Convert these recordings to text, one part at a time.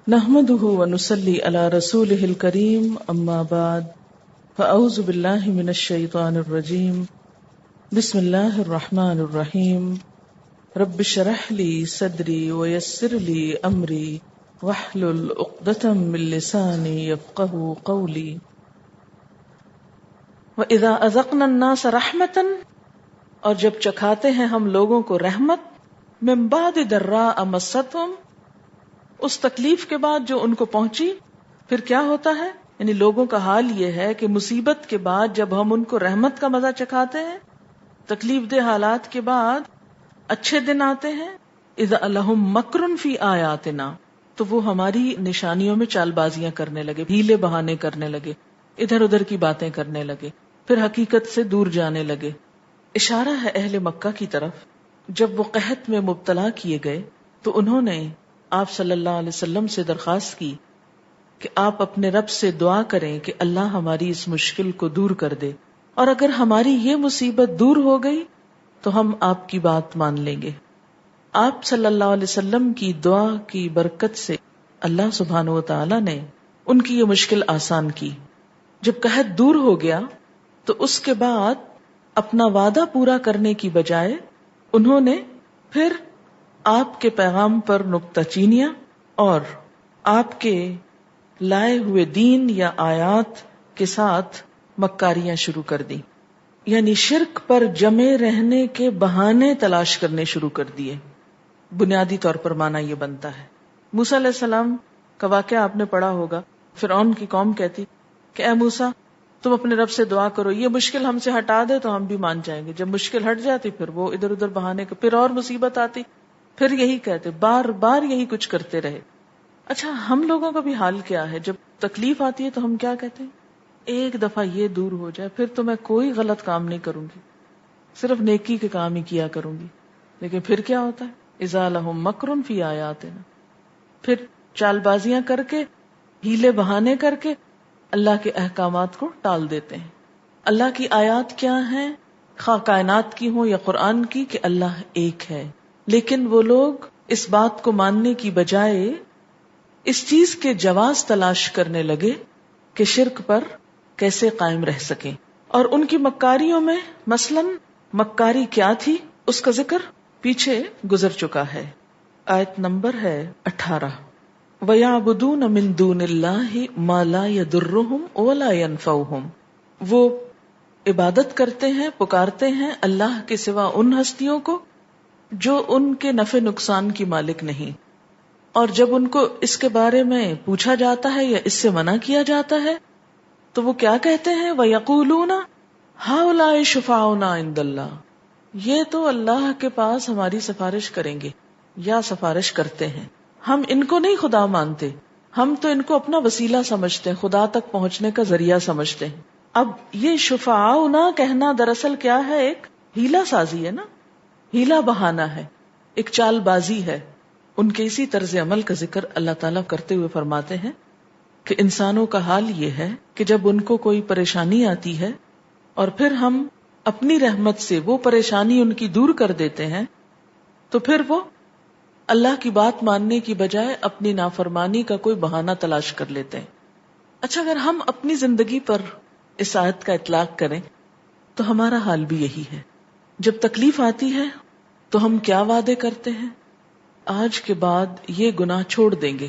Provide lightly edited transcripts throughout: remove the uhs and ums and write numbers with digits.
نحمده ونصلي على رسوله الكريم اما بعد فاعوذ بالله من الشيطان الرجيم بسم الله الرحمن الرحيم رب اشرح لي صدري ويسر لي امري واحلل عقدة من لساني يفقهوا قولي واذا اذقنا الناس رحمة، اور جب چکھاتے ہیں ہم لوگوں کو رحمت، من بعد ضراء مستهم، اس تکلیف کے بعد جو ان کو پہنچی، پھر کیا ہوتا ہے؟ یعنی لوگوں کا حال یہ ہے کہ مصیبت کے بعد جب ہم ان کو رحمت کا مزہ چکھاتے ہیں، تکلیف دہ حالات کے بعد اچھے دن آتے ہیں، اذا لہم مکر فی آیاتنا، تو وہ ہماری نشانیوں میں چال بازیاں کرنے لگے، ہیلے بہانے کرنے لگے، ادھر ادھر کی باتیں کرنے لگے، پھر حقیقت سے دور جانے لگے۔ اشارہ ہے اہل مکہ کی طرف، جب وہ قحط میں مبتلا کیے گئے تو انہوں نے آپ صلی اللہ علیہ وسلم سے درخواست کی کہ آپ اپنے رب سے دعا کریں کہ اللہ ہماری اس مشکل کو دور کر دے، اور اگر ہماری یہ مصیبت دور ہو گئی تو ہم آپ کی بات مان لیں گے۔ آپ صلی اللہ علیہ وسلم کی دعا کی برکت سے اللہ سبحانہ و تعالی نے ان کی یہ مشکل آسان کی۔ جب قحط دور ہو گیا تو اس کے بعد اپنا وعدہ پورا کرنے کی بجائے انہوں نے پھر آپ کے پیغام پر نکتہ چینیاں اور آپ کے لائے ہوئے دین یا آیات کے ساتھ مکاریاں شروع کر دی، یعنی شرک پر جمے رہنے کے بہانے تلاش کرنے شروع کر دیے۔ بنیادی طور پر معنی یہ بنتا ہے، موسیٰ علیہ السلام کا واقعہ آپ نے پڑھا ہوگا۔ فرعون کی قوم کہتی کہ اے موسیٰ، تم اپنے رب سے دعا کرو، یہ مشکل ہم سے ہٹا دے تو ہم بھی مان جائیں گے۔ جب مشکل ہٹ جاتی پھر وہ ادھر ادھر بہانے کے، پھر اور مصیبت آتی، پھر یہی کہتے، بار بار یہی کچھ کرتے رہے۔ اچھا، ہم لوگوں کا بھی حال کیا ہے؟ جب تکلیف آتی ہے تو ہم کیا کہتے ہیں؟ ایک دفعہ یہ دور ہو جائے پھر تو میں کوئی غلط کام نہیں کروں گی، صرف نیکی کے کام ہی کیا کروں گی۔ لیکن پھر کیا ہوتا ہے؟ اذا لہم مکر فی آیاتنا، پھر چال بازیاں کر کے، ہیلے بہانے کر کے اللہ کے احکامات کو ٹال دیتے ہیں۔ اللہ کی آیات کیا ہیں؟ خواہ کائنات کی ہوں یا قرآن کی، کہ اللہ ایک ہے، لیکن وہ لوگ اس بات کو ماننے کی بجائے اس چیز کے جواز تلاش کرنے لگے کہ شرک پر کیسے قائم رہ سکیں۔ اور ان کی مکاریوں میں مثلاً مکاری کیا تھی، اس کا ذکر پیچھے گزر چکا ہے، آیت نمبر ہے 18۔ وَيَعْبُدُونَ مِن دُونِ اللَّهِ مَا لَا يَضُرُّهُمْ وَلَا يَنفَعُهُمْ، وہ عبادت کرتے ہیں، پکارتے ہیں اللہ کے سوا ان ہستیوں کو جو ان کے نفع نقصان کی مالک نہیں، اور جب ان کو اس کے بارے میں پوچھا جاتا ہے یا اس سے منع کیا جاتا ہے تو وہ کیا کہتے ہیں؟ وَيَقُولُونَ هَؤُلَاءِ شُفَعَاؤُنَا عِندَ اللَّهِ، یہ تو اللہ کے پاس ہماری سفارش کریں گے یا سفارش کرتے ہیں، ہم ان کو نہیں خدا مانتے، ہم تو ان کو اپنا وسیلہ سمجھتے ہیں، خدا تک پہنچنے کا ذریعہ سمجھتے ہیں۔ اب یہ شفعاؤنا کہنا دراصل کیا ہے؟ ایک ہیلا سازی ہے نا، ہیلا بہانا ہے، ایک چال بازی ہے۔ ان کے اسی طرز عمل کا ذکر اللہ تعالیٰ کرتے ہوئے فرماتے ہیں کہ انسانوں کا حال یہ ہے کہ جب ان کو کوئی پریشانی آتی ہے اور پھر ہم اپنی رحمت سے وہ پریشانی ان کی دور کر دیتے ہیں تو پھر وہ اللہ کی بات ماننے کی بجائے اپنی نافرمانی کا کوئی بہانہ تلاش کر لیتے ہیں۔ اچھا، اگر ہم اپنی زندگی پر اس آیت کا اطلاق کریں تو ہمارا حال بھی یہی ہے۔ جب تکلیف آتی ہے تو ہم کیا وعدے کرتے ہیں؟ آج کے بعد یہ گناہ چھوڑ دیں گے،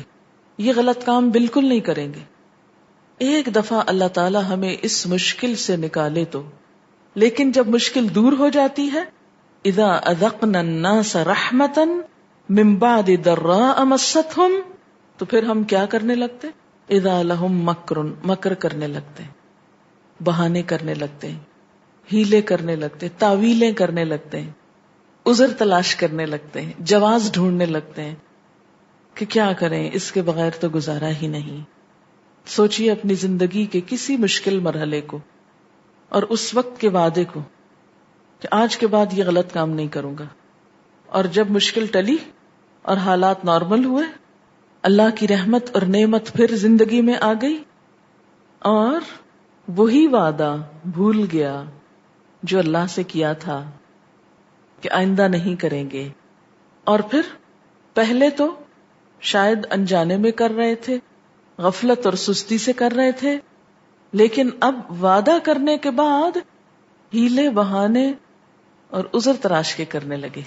یہ غلط کام بالکل نہیں کریں گے۔ ایک دفعہ اللہ تعالی ہمیں اس مشکل سے نکالے تو، لیکن جب مشکل دور ہو جاتی ہے، اذا اذقنا الناس رحمتا من بعد ضراء مستهم، تو پھر ہم کیا کرنے لگتے؟ اذا لہم مکر کرنے لگتے ہیں، بہانے کرنے لگتے ہیں، ہیلے کرنے لگتے ہیں، تعویلیں کرنے لگتے ہیں، عذر تلاش کرنے لگتے ہیں، جواز ڈھونڈنے لگتے ہیں کہ کیا کریں، اس کے بغیر تو گزارا ہی نہیں۔ سوچئے اپنی زندگی کے کسی مشکل مرحلے کو اور اس وقت کے وعدے کو کہ آج کے بعد یہ غلط کام نہیں کروں گا، اور جب مشکل ٹلی اور حالات نارمل ہوئے، اللہ کی رحمت اور نعمت پھر زندگی میں آ گئی اور وہی وعدہ بھول گیا جو اللہ سے کیا تھا کہ آئندہ نہیں کریں گے، اور پھر پہلے تو شاید انجانے میں کر رہے تھے، غفلت اور سستی سے کر رہے تھے، لیکن اب وعدہ کرنے کے بعد ہیلے بہانے اور عذر تراش کے کرنے لگے،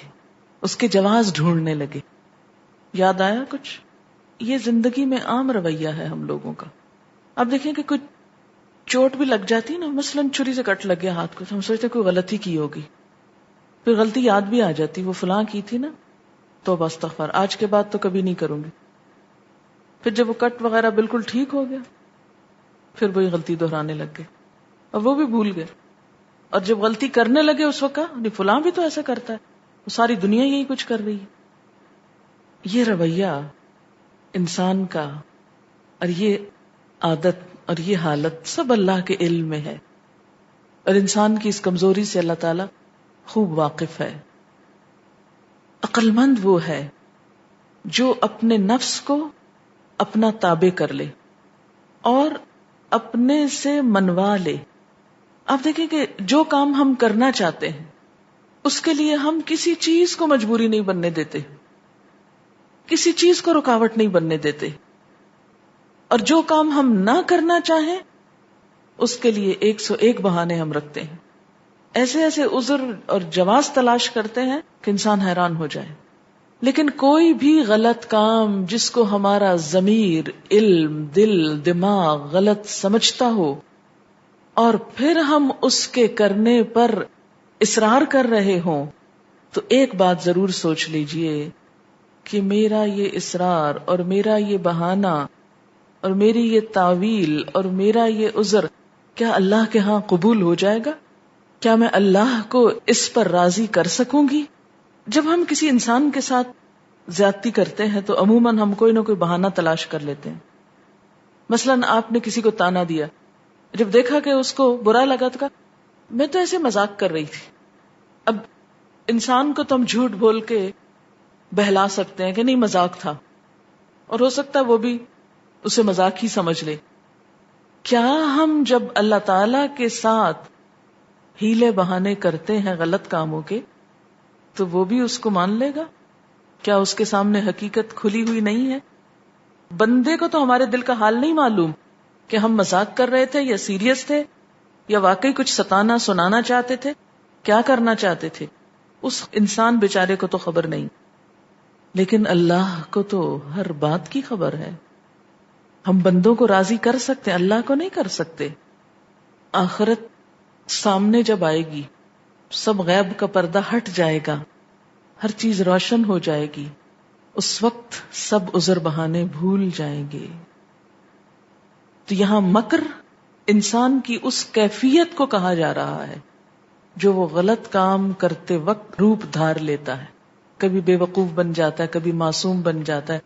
اس کے جواز ڈھونڈنے لگے. یاد آیا کچھ؟ یہ زندگی میں عام رویہ ہے ہم لوگوں کا. اب دیکھیں کہ کچھ چوٹ بھی لگ جاتی نا، مثلاً چھری سے کٹ لگ گیا ہاتھ کو، تو ہم سوچتے کوئی غلطی کی ہوگی، پھر غلطی یاد بھی آ جاتی، وہ فلاں کی تھی نا، توبہ استغفار، آج کے بعد تو کبھی نہیں کروں گی. پھر جب وہ کٹ وغیرہ بالکل ٹھیک ہو گیا، پھر وہی غلطی دہرانے لگ گئے اور وہ بھی بھول گئے. اور جب غلطی کرنے لگے اس وقت فلاں بھی تو ایسا کرتا ہے، وہ ساری دنیا یہی کچھ کر رہی ہے. یہ رویہ انسان کا اور یہ عادت اور یہ حالت سب اللہ کے علم میں ہے، اور انسان کی اس کمزوری سے اللہ تعالی خوب واقف ہے. عقل مند وہ ہے جو اپنے نفس کو اپنا تابع کر لے اور اپنے سے منوا لے. آپ دیکھیں کہ جو کام ہم کرنا چاہتے ہیں اس کے لیے ہم کسی چیز کو مجبوری نہیں بننے دیتے، کسی چیز کو رکاوٹ نہیں بننے دیتے، اور جو کام ہم نہ کرنا چاہیں اس کے لیے 101 بہانے ہم رکھتے ہیں. ایسے ایسے عذر اور جواز تلاش کرتے ہیں کہ انسان حیران ہو جائے. لیکن کوئی بھی غلط کام جس کو ہمارا ضمیر، علم، دل، دماغ غلط سمجھتا ہو اور پھر ہم اس کے کرنے پر اصرار کر رہے ہوں، تو ایک بات ضرور سوچ لیجئے کہ میرا یہ اصرار اور میرا یہ بہانہ اور میری یہ تعویل اور میرا یہ عذر کیا اللہ کے ہاں قبول ہو جائے گا؟ کیا میں اللہ کو اس پر راضی کر سکوں گی؟ جب ہم کسی انسان کے ساتھ زیادتی کرتے ہیں تو عموماً ہم کوئی نہ کوئی بہانہ تلاش کر لیتے ہیں. مثلاً آپ نے کسی کو تانا دیا، جب دیکھا کہ اس کو برا لگا تو کہا میں تو ایسے مذاق کر رہی تھی. اب انسان کو تو ہم جھوٹ بول کے بہلا سکتے ہیں کہ نہیں مذاق تھا، اور ہو سکتا ہے وہ بھی اسے مذاق ہی سمجھ لے. کیا ہم جب اللہ تعالی کے ساتھ ہیلے بہانے کرتے ہیں غلط کاموں کے تو وہ بھی اس کو مان لے گا؟ کیا اس کے سامنے حقیقت کھلی ہوئی نہیں ہے؟ بندے کو تو ہمارے دل کا حال نہیں معلوم کہ ہم مذاق کر رہے تھے یا سیریس تھے یا واقعی کچھ ستانا سنانا چاہتے تھے، کیا کرنا چاہتے تھے، اس انسان بیچارے کو تو خبر نہیں. لیکن اللہ کو تو ہر بات کی خبر ہے. ہم بندوں کو راضی کر سکتے ہیں، اللہ کو نہیں کر سکتے. آخرت سامنے جب آئے گی، سب غیب کا پردہ ہٹ جائے گا، ہر چیز روشن ہو جائے گی، اس وقت سب عذر بہانے بھول جائیں گے. تو یہاں مکر انسان کی اس کیفیت کو کہا جا رہا ہے جو وہ غلط کام کرتے وقت روپ دھار لیتا ہے. کبھی بے وقوف بن جاتا ہے، کبھی معصوم بن جاتا ہے،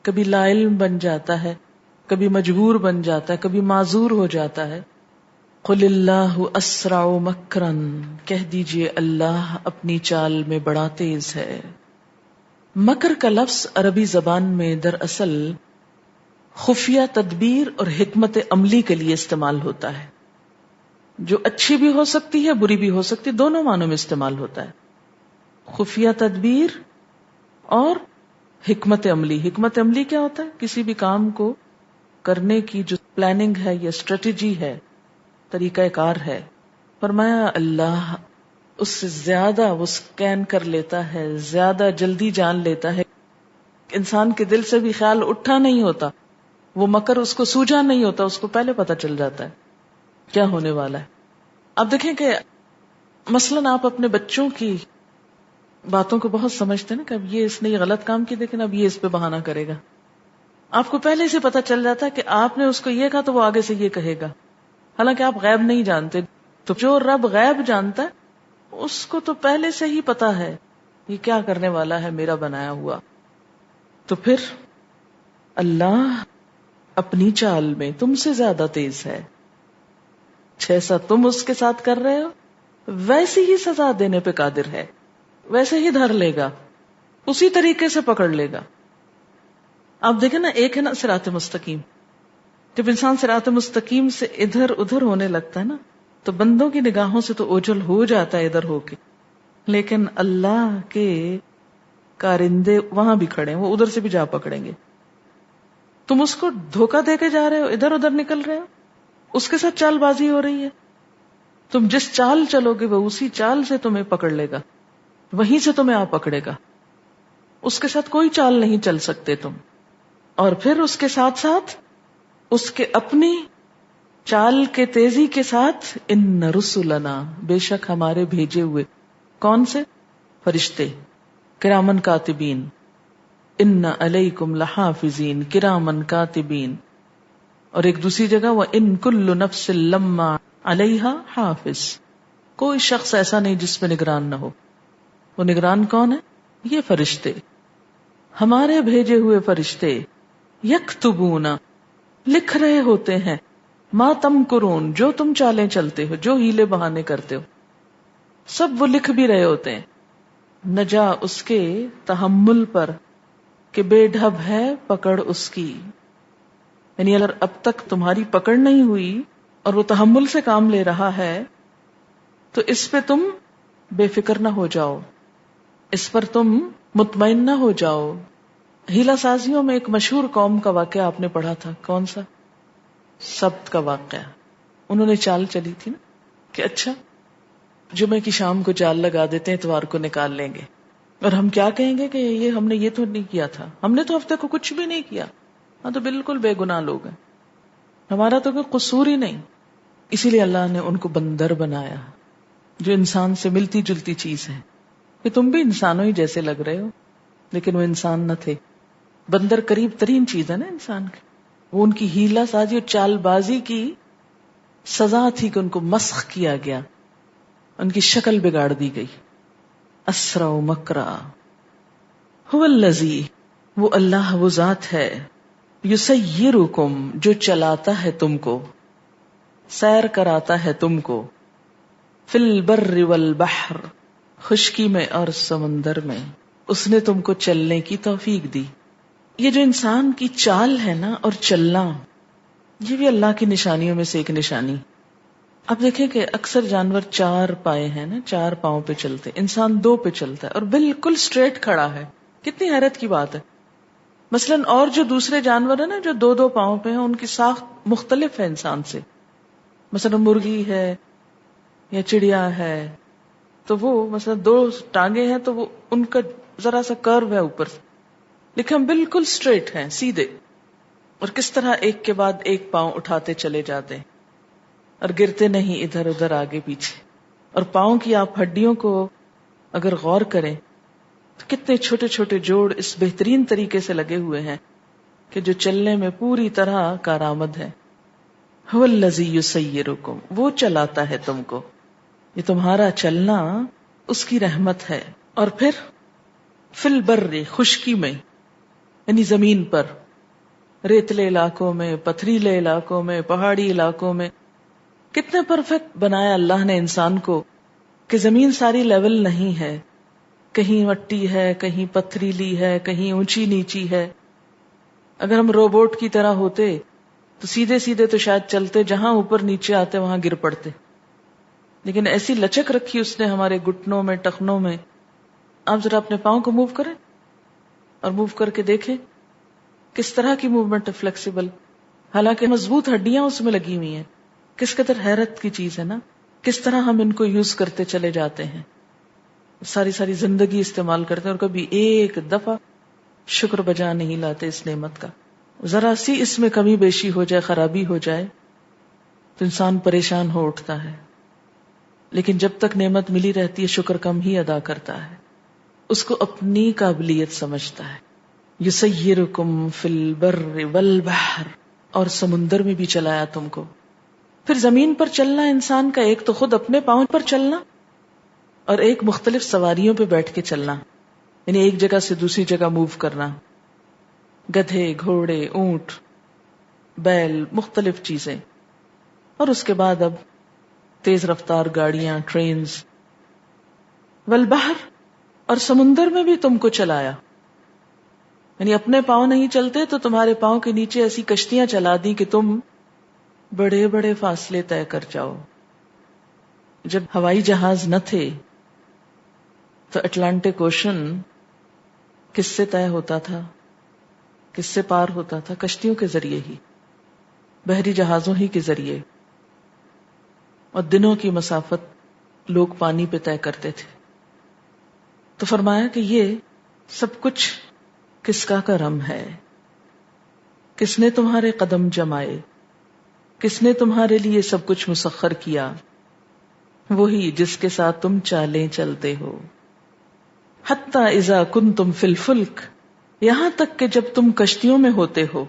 کبھی لا علم بن جاتا ہے، کبھی مجبور بن جاتا ہے، کبھی معذور ہو جاتا ہے. قل اللہ اسرع مکرا، کہہ دیجئے اللہ اپنی چال میں بڑا تیز ہے. مکر کا لفظ عربی زبان میں دراصل خفیہ تدبیر اور حکمت عملی کے لیے استعمال ہوتا ہے، جو اچھی بھی ہو سکتی ہے بری بھی ہو سکتی ہے، دونوں معنوں میں استعمال ہوتا ہے. خفیہ تدبیر اور حکمت عملی. حکمت عملی کیا ہوتا ہے؟ کسی بھی کام کو کرنے کی جو پلاننگ ہے یا اسٹریٹجی ہے، طریقہ کار ہے. فرمایا اللہ اس سے زیادہ وہ سکین کر لیتا ہے، زیادہ جلدی جان لیتا ہے. انسان کے دل سے بھی خیال اٹھا نہیں ہوتا، وہ مکر اس کو سوجا نہیں ہوتا، اس کو پہلے پتا چل جاتا ہے کیا ہونے والا ہے. اب دیکھیں کہ مثلاً آپ اپنے بچوں کی باتوں کو بہت سمجھتے ہیں نا کہ اب یہ اس نے یہ غلط کام کی، لیکن اب یہ اس پہ بہانہ کرے گا. آپ کو پہلے سے پتا چل جاتا ہے کہ آپ نے اس کو یہ کہا تو وہ آگے سے یہ کہے گا، حالانکہ آپ غیب نہیں جانتے. تو جو رب غیب جانتا ہے اس کو تو پہلے سے ہی پتا ہے یہ کیا کرنے والا ہے میرا بنایا ہوا. تو پھر اللہ اپنی چال میں تم سے زیادہ تیز ہے. جیسا تم اس کے ساتھ کر رہے ہو ویسی ہی سزا دینے پہ قادر ہے، ویسے ہی دھر لے گا، اسی طریقے سے پکڑ لے گا. آپ دیکھیں نا، ایک ہے نا صراط مستقیم. جب انسان صراط مستقیم سے ادھر ادھر ہونے لگتا ہے نا تو بندوں کی نگاہوں سے تو اوجھل ہو جاتا ہے ادھر ہو کے، لیکن اللہ کے کارندے وہاں بھی کھڑے ہیں، وہ ادھر سے بھی جا پکڑیں گے. تم اس کو دھوکہ دے کے جا رہے ہو، ادھر ادھر نکل رہے ہو، اس کے ساتھ چال بازی ہو رہی ہے. تم جس چال چلو گے وہ اسی چال سے تمہیں پکڑ لے گا، وہیں سے تمہیں آ پکڑے گا. اس کے ساتھ کوئی چال نہیں چل سکتے تم. اور پھر اس کے ساتھ ساتھ اس کے اپنی چال کے تیزی کے ساتھ ان رسلنا، بے شک ہمارے بھیجے ہوئے. کون سے؟ فرشتے. کرامن کاتبین، ان علیکم لحافظین کرامن کاتبین. اور ایک دوسری جگہ وَإِن كُلُّ نَفْسٍ لَمَّا عَلَيْهَا حافظ، کوئی شخص ایسا نہیں جس پہ نگران نہ ہو. وہ نگران کون ہے؟ یہ فرشتے، ہمارے بھیجے ہوئے فرشتے. یکتبون، لکھ رہے ہوتے ہیں، ما تمکرون، جو تم چالیں چلتے ہو، جو ہیلے بہانے کرتے ہو، سب وہ لکھ بھی رہے ہوتے ہیں. نجا اس کے تحمل پر کہ بے ڈھب ہے پکڑ اس کی. یعنی اگر اب تک تمہاری پکڑ نہیں ہوئی اور وہ تحمل سے کام لے رہا ہے تو اس پہ تم بے فکر نہ ہو جاؤ، اس پر تم مطمئن نہ ہو جاؤ. ہیلا سازیوں میں ایک مشہور قوم کا واقعہ آپ نے پڑھا تھا، کون سا؟ سبت کا واقعہ. انہوں نے چال چلی تھی نا کہ اچھا جمعے کی شام کو چال لگا دیتے ہیں، اتوار کو نکال لیں گے. اور ہم کیا کہیں گے کہ یہ ہم نے یہ تو نہیں کیا تھا، ہم نے تو ہفتے کو کچھ بھی نہیں کیا. ہاں تو بالکل بے گناہ لوگ ہیں، ہمارا تو کوئی قصور ہی نہیں. اسی لیے اللہ نے ان کو بندر بنایا، جو انسان سے ملتی جلتی چیز ہے کہ تم بھی انسانوں ہی جیسے لگ رہے ہو، لیکن وہ انسان نہ تھے. بندر قریب ترین چیز ہے نا انسان کی. وہ ان کی ہیلا سازی اور چال بازی کی سزا تھی کہ ان کو مسخ کیا گیا، ان کی شکل بگاڑ دی گئی. اسرع مکرا هو الذی، وہ اللہ وہ ذات ہے، یسیرکم، جو چلاتا ہے تم کو، سیر کراتا ہے تم کو، فی البر والبحر، خشکی میں اور سمندر میں. اس نے تم کو چلنے کی توفیق دی. یہ جو انسان کی چال ہے نا اور چلنا، یہ بھی اللہ کی نشانیوں میں سے ایک نشانی. اب دیکھیں کہ اکثر جانور 4 پائے ہیں نا، 4 پاؤں پہ چلتے، انسان 2 پہ چلتا ہے اور بالکل سٹریٹ کھڑا ہے. کتنی حیرت کی بات ہے. مثلاً اور جو دوسرے جانور ہیں نا جو 2 پاؤں پہ ہیں، ان کی ساخت مختلف ہے انسان سے. مثلاً مرغی ہے یا چڑیا ہے تو وہ مثلاً 2 ٹانگیں ہیں تو وہ ان کا ذرا سا کرو ہے اوپر سے، لیکن ہم بالکل سٹریٹ ہیں، سیدھے. اور کس طرح ایک کے بعد ایک پاؤں اٹھاتے چلے جاتے ہیں اور گرتے نہیں ادھر ادھر آگے پیچھے. اور پاؤں کی آپ ہڈیوں کو اگر غور کریں تو کتنے چھوٹے چھوٹے جوڑ اس بہترین طریقے سے لگے ہوئے ہیں کہ جو چلنے میں پوری طرح کارآمد ہے. هو الذی یسیرکم، وہ چلاتا ہے تم کو. یہ تمہارا چلنا اس کی رحمت ہے. اور پھر فی البر، خشکی میں یعنی زمین پر، ریتلے علاقوں میں، پتھریلے علاقوں میں، پہاڑی علاقوں میں. کتنے پرفیکٹ بنایا اللہ نے انسان کو کہ زمین ساری لیول نہیں ہے، کہیں مٹی ہے، کہیں پتھریلی ہے، کہیں اونچی نیچی ہے. اگر ہم روبوٹ کی طرح ہوتے تو سیدھے سیدھے تو شاید چلتے، جہاں اوپر نیچے آتے وہاں گر پڑتے. لیکن ایسی لچک رکھی اس نے ہمارے گھٹنوں میں، ٹخنوں میں. آپ ذرا اپنے پاؤں کو موو کریں اور موو کر کے دیکھیں کس طرح کی موومنٹ ہے، فلیکسیبل، حالانکہ مضبوط ہڈیاں اس میں لگی ہوئی ہیں. کس قدر حیرت کی چیز ہے نا، کس طرح ہم ان کو یوز کرتے چلے جاتے ہیں، ساری ساری زندگی استعمال کرتے ہیں اور کبھی ایک دفعہ شکر بجا نہیں لاتے اس نعمت کا. ذرا سی اس میں کمی بیشی ہو جائے، خرابی ہو جائے تو انسان پریشان ہو اٹھتا ہے. لیکن جب تک نعمت ملی رہتی ہے شکر کم ہی ادا کرتا ہے، اس کو اپنی قابلیت سمجھتا ہے. یسیرکم فی البر والبحر، اور سمندر میں بھی چلایا تم کو. پھر زمین پر چلنا انسان کا ایک تو خود اپنے پاؤں پر چلنا اور ایک مختلف سواریوں پہ بیٹھ کے چلنا، یعنی ایک جگہ سے دوسری جگہ موو کرنا. گدھے، گھوڑے، اونٹ، بیل، مختلف چیزیں. اور اس کے بعد اب تیز رفتار گاڑیاں، ٹرینز. والبحر، اور سمندر میں بھی تم کو چلایا. یعنی اپنے پاؤں نہیں چلتے تو تمہارے پاؤں کے نیچے ایسی کشتیاں چلا دی کہ تم بڑے بڑے فاصلے طے کر جاؤ. جب ہوائی جہاز نہ تھے تو اٹلانٹک اوشن کس سے طے ہوتا تھا، کس سے پار ہوتا تھا؟ کشتیوں کے ذریعے ہی، بحری جہازوں ہی کے ذریعے، اور دنوں کی مسافت لوگ پانی پہ طے کرتے تھے. تو فرمایا کہ یہ سب کچھ کس کا کرم ہے؟ کس نے تمہارے قدم جمائے؟ کس نے تمہارے لیے سب کچھ مسخر کیا؟ وہی جس کے ساتھ تم چالیں چلتے ہو. حتی اذا کنتم فی الفلک، یہاں تک کہ جب تم کشتیوں میں ہوتے ہو،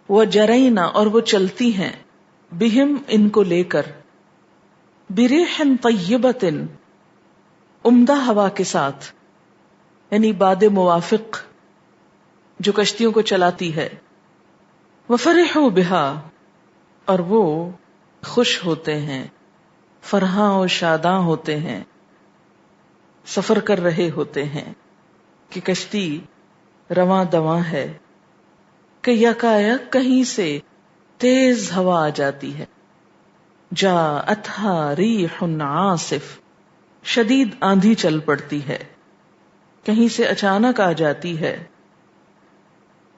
وجرینا، اور وہ چلتی ہیں، بہم، ان کو لے کر، بریح طیبۃ، عمدہ ہوا کے ساتھ، یعنی باد موافق جو کشتیوں کو چلاتی ہے. وفرحوا بہا، اور وہ خوش ہوتے ہیں، فرحاں و شاداں ہوتے ہیں، سفر کر رہے ہوتے ہیں کہ کشتی رواں دواں ہے، کہ یکایک کہیں سے تیز ہوا آ جاتی ہے. جاءتھا ریح عاصف، شدید آندھی چل پڑتی ہے، کہیں سے اچانک آ جاتی ہے،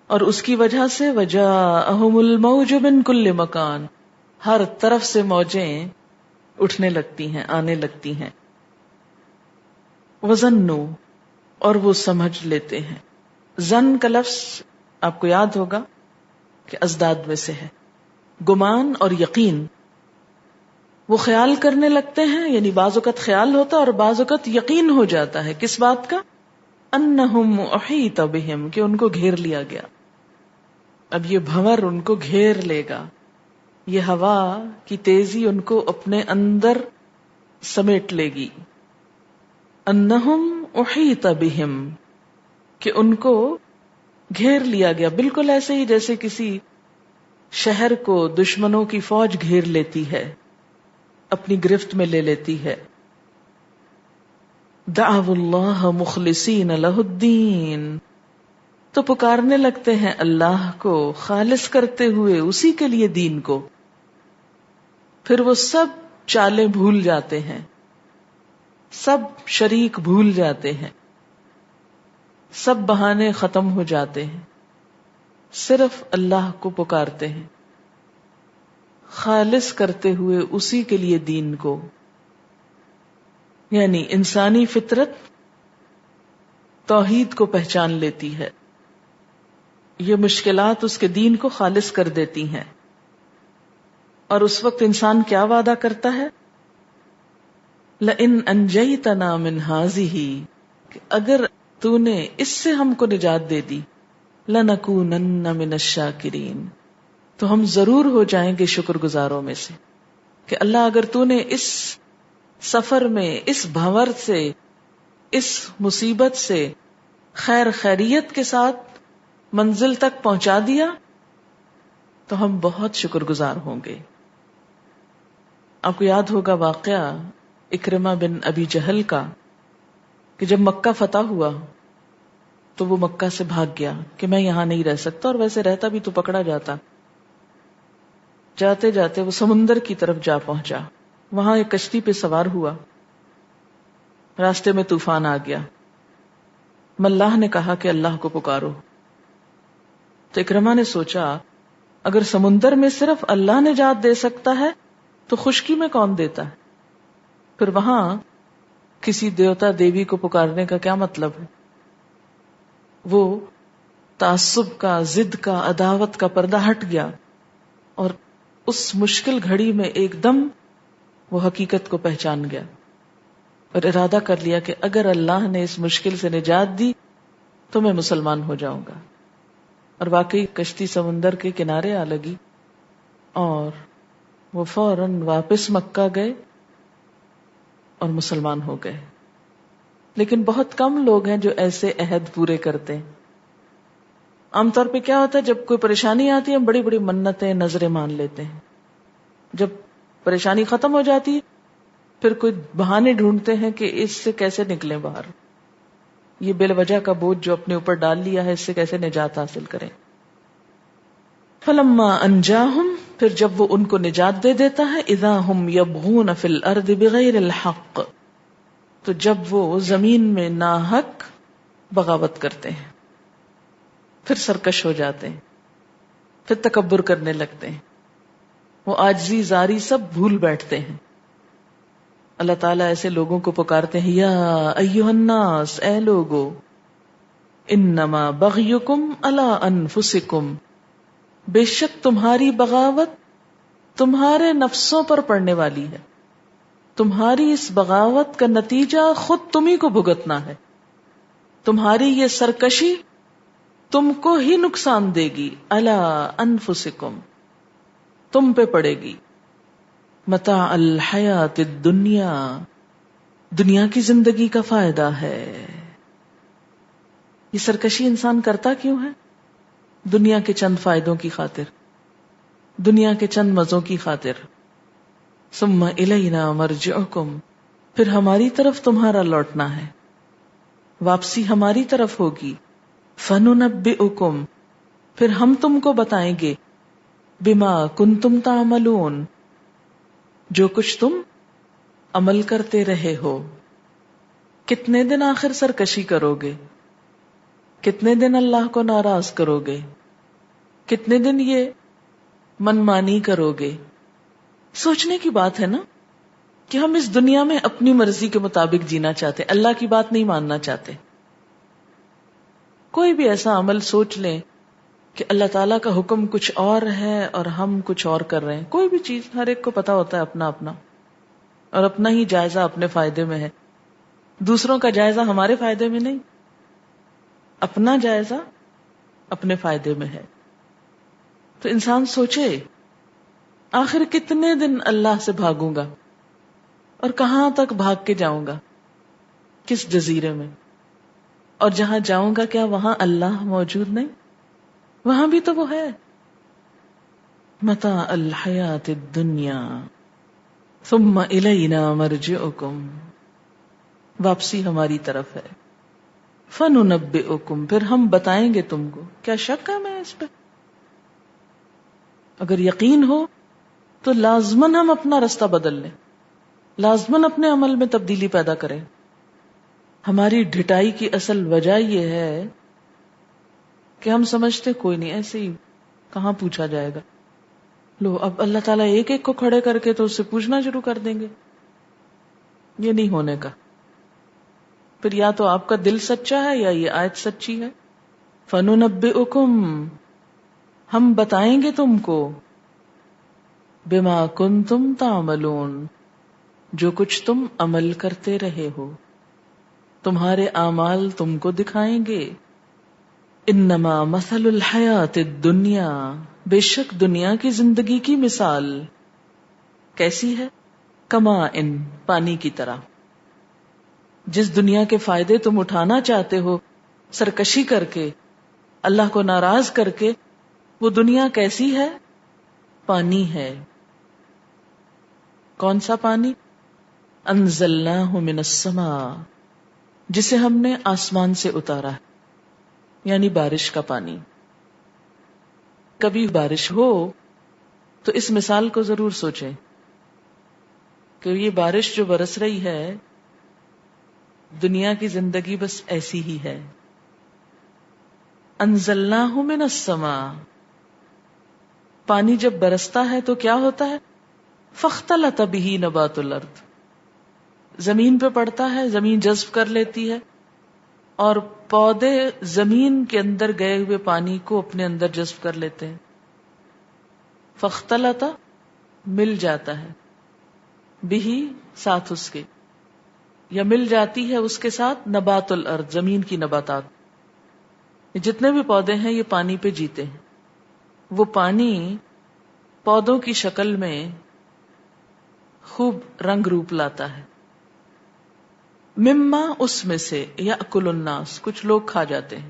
اور اس کی وجہ سے وجاءہم الموج من کل مکان، ہر طرف سے موجیں اٹھنے لگتی ہیں، آنے لگتی ہیں. وظنوا، اور وہ سمجھ لیتے ہیں. ظن کا لفظ آپ کو یاد ہوگا کہ ازداد میں سے ہے، گمان اور یقین. وہ خیال کرنے لگتے ہیں، یعنی بعض اوقات خیال ہوتا اور بعض اوقات یقین ہو جاتا ہے. کس بات کا؟ انہم احیط بہم، کہ ان کو گھیر لیا گیا. اب یہ بھنور ان کو گھیر لے گا، یہ ہوا کی تیزی ان کو اپنے اندر سمیٹ لے گی. انہم احیط بہم، کہ ان کو گھیر لیا گیا، بالکل ایسے ہی جیسے کسی شہر کو دشمنوں کی فوج گھیر لیتی ہے، اپنی گرفت میں لے لیتی ہے. دعوا اللہ مخلصین لہ الدین، تو پکارنے لگتے ہیں اللہ کو خالص کرتے ہوئے اسی کے لیے دین کو. پھر وہ سب چالیں بھول جاتے ہیں، سب شریک بھول جاتے ہیں، سب بہانے ختم ہو جاتے ہیں، صرف اللہ کو پکارتے ہیں خالص کرتے ہوئے اسی کے لیے دین کو. یعنی انسانی فطرت توحید کو پہچان لیتی ہے، یہ مشکلات اس کے دین کو خالص کر دیتی ہیں. اور اس وقت انسان کیا وعدہ کرتا ہے؟ لئن انجیتنا من ہذہ، کہ اگر تو نے اس سے ہم کو نجات دے دی، لنکونن من الشاکرین، تو ہم ضرور ہو جائیں گے شکر گزاروں میں سے. کہ اللہ اگر تو نے اس سفر میں، اس بھنور سے، اس مصیبت سے خیر خیریت کے ساتھ منزل تک پہنچا دیا تو ہم بہت شکر گزار ہوں گے. آپ کو یاد ہوگا واقعہ اکرمہ بن ابی جہل کا، کہ جب مکہ فتح ہوا تو وہ مکہ سے بھاگ گیا کہ میں یہاں نہیں رہ سکتا، اور ویسے رہتا بھی تو پکڑا جاتا. جاتے جاتے وہ سمندر کی طرف جا پہنچا، وہاں ایک کشتی پہ سوار ہوا، راستے میں طوفان آ گیا. ملاح نے کہا کہ اللہ کو پکارو. تو اکرمہ نے سوچا اگر سمندر میں صرف اللہ نجات دے سکتا ہے تو خشکی میں کون دیتا ہے؟ پھر وہاں کسی دیوتا دیوی کو پکارنے کا کیا مطلب ہے؟ وہ تعصب کا، ضد کا، عداوت کا پردہ ہٹ گیا، اور اس مشکل گھڑی میں ایک دم وہ حقیقت کو پہچان گیا اور ارادہ کر لیا کہ اگر اللہ نے اس مشکل سے نجات دی تو میں مسلمان ہو جاؤں گا. اور واقعی کشتی سمندر کے کنارے آ لگی اور وہ فوراً واپس مکہ گئے اور مسلمان ہو گئے. لیکن بہت کم لوگ ہیں جو ایسے عہد پورے کرتے ہیں. عام طور پہ کیا ہوتا ہے، جب کوئی پریشانی آتی ہے ہم بڑی بڑی منتیں، نظریں مان لیتے ہیں. جب پریشانی ختم ہو جاتی ہے پھر کوئی بہانے ڈھونڈتے ہیں کہ اس سے کیسے نکلیں باہر، یہ بے وجہ کا بوجھ جو اپنے اوپر ڈال لیا ہے اس سے کیسے نجات حاصل کریں. فلما انجاہم، پھر جب وہ ان کو نجات دے دیتا ہے، اذا ہم یبغون فی الارض بغیر الحق، تو جب وہ زمین میں ناحق بغاوت کرتے ہیں، پھر سرکش ہو جاتے ہیں، پھر تکبر کرنے لگتے ہیں، وہ عاجزی زاری سب بھول بیٹھتے ہیں. اللہ تعالیٰ ایسے لوگوں کو پکارتے ہیں، یا ایھا الناس، اے لوگو، انما بغیکم علی انفسکم، بے شک تمہاری بغاوت تمہارے نفسوں پر پڑنے والی ہے، تمہاری اس بغاوت کا نتیجہ خود تمہیں کو بھگتنا ہے، تمہاری یہ سرکشی تم کو ہی نقصان دے گی، علی انفسکم، تم پہ پڑے گی. متاع الحیات الدنیا، دنیا کی زندگی کا فائدہ ہے. یہ سرکشی انسان کرتا کیوں ہے؟ دنیا کے چند فائدوں کی خاطر، دنیا کے چند مزوں کی خاطر. ثم الینا مرجعکم، پھر ہماری طرف تمہارا لوٹنا ہے، واپسی ہماری طرف ہوگی. فننبئکم، پھر ہم تم کو بتائیں گے، بما کنتم تعملون، جو کچھ تم عمل کرتے رہے ہو. کتنے دن آخر سرکشی کرو گے؟ کتنے دن اللہ کو ناراض کرو گے؟ کتنے دن یہ منمانی کرو گے؟ سوچنے کی بات ہے نا کہ ہم اس دنیا میں اپنی مرضی کے مطابق جینا چاہتے، اللہ کی بات نہیں ماننا چاہتے. کوئی بھی ایسا عمل سوچ لیں کہ اللہ تعالیٰ کا حکم کچھ اور ہے اور ہم کچھ اور کر رہے ہیں. کوئی بھی چیز ہر ایک کو پتا ہوتا ہے اپنا اپنا، اور اپنا ہی جائزہ اپنے فائدے میں ہے، دوسروں کا جائزہ ہمارے فائدے میں نہیں، اپنا جائزہ اپنے فائدے میں ہے. تو انسان سوچے آخر کتنے دن اللہ سے بھاگوں گا اور کہاں تک بھاگ کے جاؤں گا، کس جزیرے میں، اور جہاں جاؤں گا کیا وہاں اللہ موجود نہیں؟ وہاں بھی تو وہ ہے. متاع الحیات الدنیا ثم الینا مرجعکم، واپسی ہماری طرف ہے. فننبئکم، پھر ہم بتائیں گے تم کو. کیا شک ہے میں اس پہ؟ اگر یقین ہو تو لازماً ہم اپنا رستہ بدل لیں، لازماً اپنے عمل میں تبدیلی پیدا کریں. ہماری ڈھٹائی کی اصل وجہ یہ ہے کہ ہم سمجھتے کوئی نہیں، ایسے ہی کہاں پوچھا جائے گا. لو اب اللہ تعالیٰ ایک ایک کو کھڑے کر کے تو اس سے پوچھنا شروع کر دیں گے. یہ نہیں ہونے کا. پھر یا تو آپ کا دل سچا ہے یا یہ آیت سچی ہے. فننبئکم، ہم بتائیں گے تم کو، بما کنتم تعملون، جو کچھ تم عمل کرتے رہے ہو، تمہارے اعمال تم کو دکھائیں گے. انما مثل الحیات الدنیا، بے شک دنیا کی زندگی کی مثال کیسی ہے؟ کما ان، پانی کی طرح. جس دنیا کے فائدے تم اٹھانا چاہتے ہو سرکشی کر کے، اللہ کو ناراض کر کے، وہ دنیا کیسی ہے؟ پانی ہے. کون سا پانی؟ انزلناہ من السماء، جسے ہم نے آسمان سے اتارا ہے، یعنی بارش کا پانی. کبھی بارش ہو تو اس مثال کو ضرور سوچیں کہ یہ بارش جو برس رہی ہے، دنیا کی زندگی بس ایسی ہی ہے. انزلناہ من السماء، پانی جب برستا ہے تو کیا ہوتا ہے؟ فاختلط بہ نبات الارض، زمین پہ پڑتا ہے، زمین جذب کر لیتی ہے، اور پودے زمین کے اندر گئے ہوئے پانی کو اپنے اندر جذب کر لیتے ہیں. فاختلط، مل جاتا ہے، بہی ساتھ اس کے، یا مل جاتی ہے اس کے ساتھ نبات الارض، زمین کی نباتات. جتنے بھی پودے ہیں یہ پانی پہ جیتے ہیں. وہ پانی پودوں کی شکل میں خوب رنگ روپ لاتا ہے. مما، اس میں سے، یأکل الناس، کچھ لوگ کھا جاتے ہیں،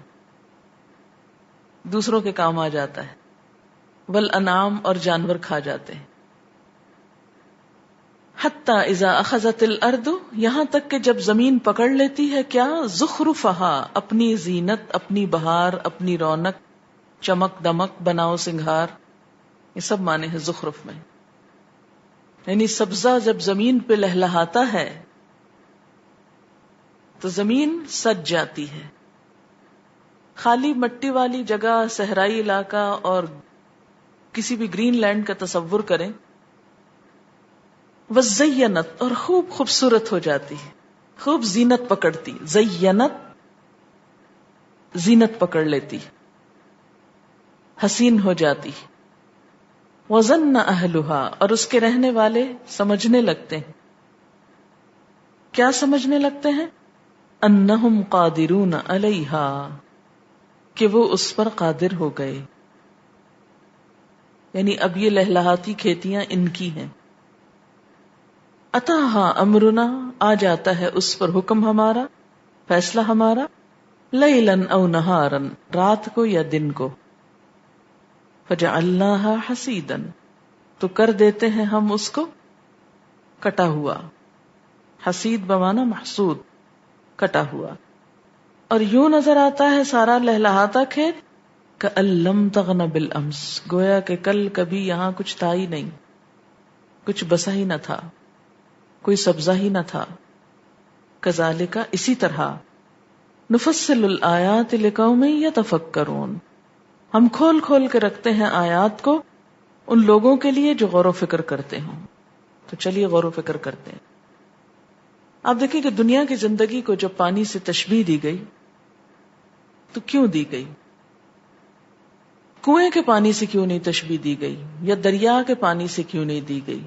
دوسروں کے کام آ جاتا ہے. والانعام، اور جانور کھا جاتے ہیں. حتی اذا اخذت الارض، یہاں تک کہ جب زمین پکڑ لیتی ہے کیا؟ زخرفہا، اپنی زینت، اپنی بہار، اپنی رونق، چمک دمک، بناؤ سنگھار، یہ سب معنی ہے زخرف میں. یعنی سبزہ جب زمین پہ لہلہاتا ہے تو زمین سج جاتی ہے، خالی مٹی والی جگہ، صحرائی علاقہ اور کسی بھی گرین لینڈ کا تصور کریں. وزینت، اور خوب خوبصورت ہو جاتی ہے، خوب زینت پکڑتی. زینت زینت پکڑ لیتی، حسین ہو جاتی. وظن اہلها، اور اس کے رہنے والے سمجھنے لگتے ہیں. کیا سمجھنے لگتے ہیں؟ انہم قادرون علیہا، کہ وہ اس پر قادر ہو گئے. یعنی اب یہ لہلہاتی کھیتیاں ان کی ہیں. اتاہا امرنا، آ جاتا ہے اس پر حکم ہمارا، فیصلہ ہمارا. لیلاً او نہاراً، رات کو یا دن کو. فجعلناہا حصیداً، تو کر دیتے ہیں ہم اس کو کٹا ہوا. حصید بمانا محصود، کٹا ہوا. اور یوں نظر آتا ہے سارا لہلہاتا کھیت کأن لم تغن بالامس، گویا کہ کل کبھی یہاں کچھ تھا ہی نہیں، کچھ بسا ہی نہ تھا، کوئی سبزہ ہی نہ تھا. کذالک، اسی طرح. نفصل الآیات لقوم یتفکرون، ہم کھول کھول کے رکھتے ہیں آیات کو ان لوگوں کے لیے جو غور و فکر کرتے ہوں. تو چلیے غور و فکر کرتے ہیں. آپ دیکھیں کہ دنیا کی زندگی کو جب پانی سے تشبیہ دی گئی تو کیوں دی گئی؟ کنویں کے پانی سے کیوں نہیں تشبیہ دی گئی؟ یا دریا کے پانی سے کیوں نہیں دی گئی؟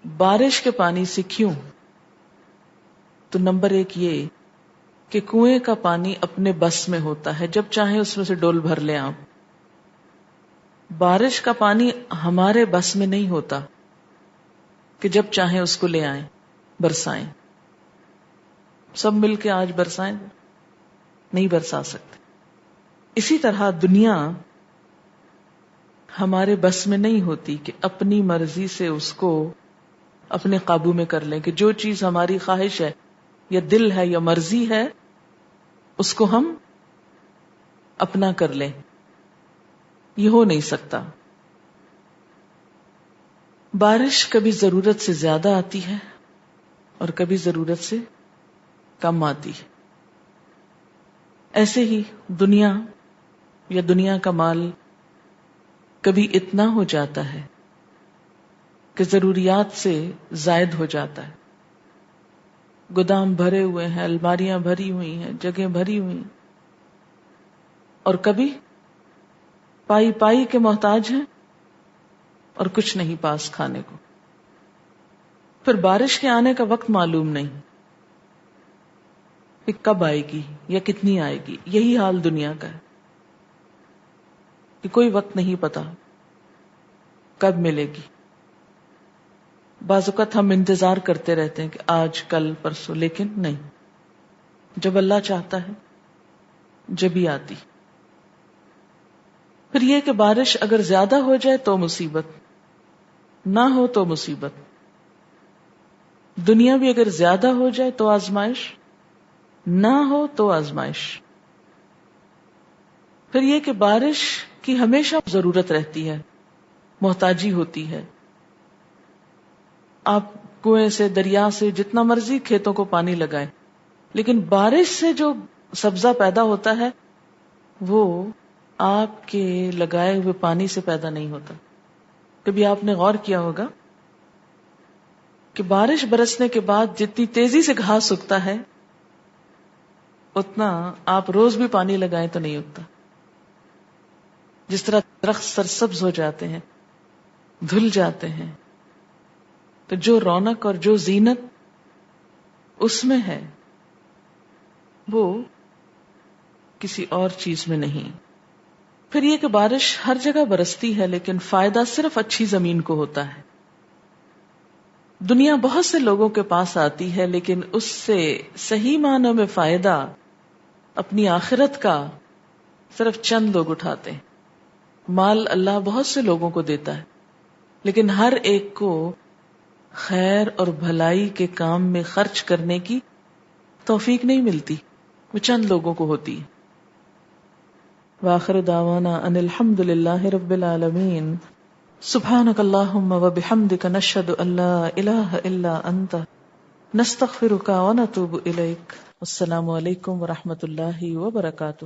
بارش کے پانی سے کیوں؟ تو نمبر 1 یہ کہ کنویں کا پانی اپنے بس میں ہوتا ہے، جب چاہیں اس میں سے ڈول بھر لیں آپ. بارش کا پانی ہمارے بس میں نہیں ہوتا کہ جب چاہیں اس کو لے آئیں برسائیں. سب مل کے آج برسائیں، نہیں برسا سکتے. اسی طرح دنیا ہمارے بس میں نہیں ہوتی کہ اپنی مرضی سے اس کو اپنے قابو میں کر لیں، کہ جو چیز ہماری خواہش ہے یا دل ہے یا مرضی ہے اس کو ہم اپنا کر لیں. یہ ہو نہیں سکتا. بارش کبھی ضرورت سے زیادہ آتی ہے اور کبھی ضرورت سے کم آتی ہے. ایسے ہی دنیا یا دنیا کا مال کبھی اتنا ہو جاتا ہے کہ ضروریات سے زائد ہو جاتا ہے. گودام بھرے ہوئے ہیں، الماریاں بھری ہوئی ہیں، جگہیں بھری ہوئی ہیں، اور کبھی پائی پائی کے محتاج ہیں اور کچھ نہیں پاس کھانے کو. پھر بارش کے آنے کا وقت معلوم نہیں کہ کب آئے گی یا کتنی آئے گی. یہی حال دنیا کا ہے کہ کوئی وقت نہیں پتا کب ملے گی. بعض اوقات ہم انتظار کرتے رہتے ہیں کہ آج کل پرسوں، لیکن نہیں، جب اللہ چاہتا ہے جب ہی آتی. پھر یہ کہ بارش اگر زیادہ ہو جائے تو مصیبت، نہ ہو تو مصیبت. دنیا بھی اگر زیادہ ہو جائے تو آزمائش، نہ ہو تو آزمائش. پھر یہ کہ بارش کی ہمیشہ ضرورت رہتی ہے، محتاجی ہوتی ہے. آپ کنویں سے، دریا سے جتنا مرضی کھیتوں کو پانی لگائیں، لیکن بارش سے جو سبزہ پیدا ہوتا ہے وہ آپ کے لگائے ہوئے پانی سے پیدا نہیں ہوتا. کبھی آپ نے غور کیا ہوگا کہ بارش برسنے کے بعد جتنی تیزی سے گھاس اگتا ہے اتنا آپ روز بھی پانی لگائیں تو نہیں اگتا. جس طرح درخت سرسبز ہو جاتے ہیں، دھل جاتے ہیں، تو جو رونق اور جو زینت اس میں ہے وہ کسی اور چیز میں نہیں. پھر یہ کہ بارش ہر جگہ برستی ہے لیکن فائدہ صرف اچھی زمین کو ہوتا ہے. دنیا بہت سے لوگوں کے پاس آتی ہے لیکن اس سے صحیح معنوں میں فائدہ اپنی آخرت کا صرف چند لوگ اٹھاتے ہیں. مال اللہ بہت سے لوگوں کو دیتا ہے لیکن ہر ایک کو خیر اور بھلائی کے کام میں خرچ کرنے کی توفیق نہیں ملتی، وہ چند لوگوں کو ہوتی. وآخر دعوانا ان الحمد للہ رب العالمین. سبحانک اللہم وبحمدک نشہد ان لا الہ الا انت نستغفرک ونتوب الیک. السلام علیکم ورحمۃ اللہ وبرکاتہ.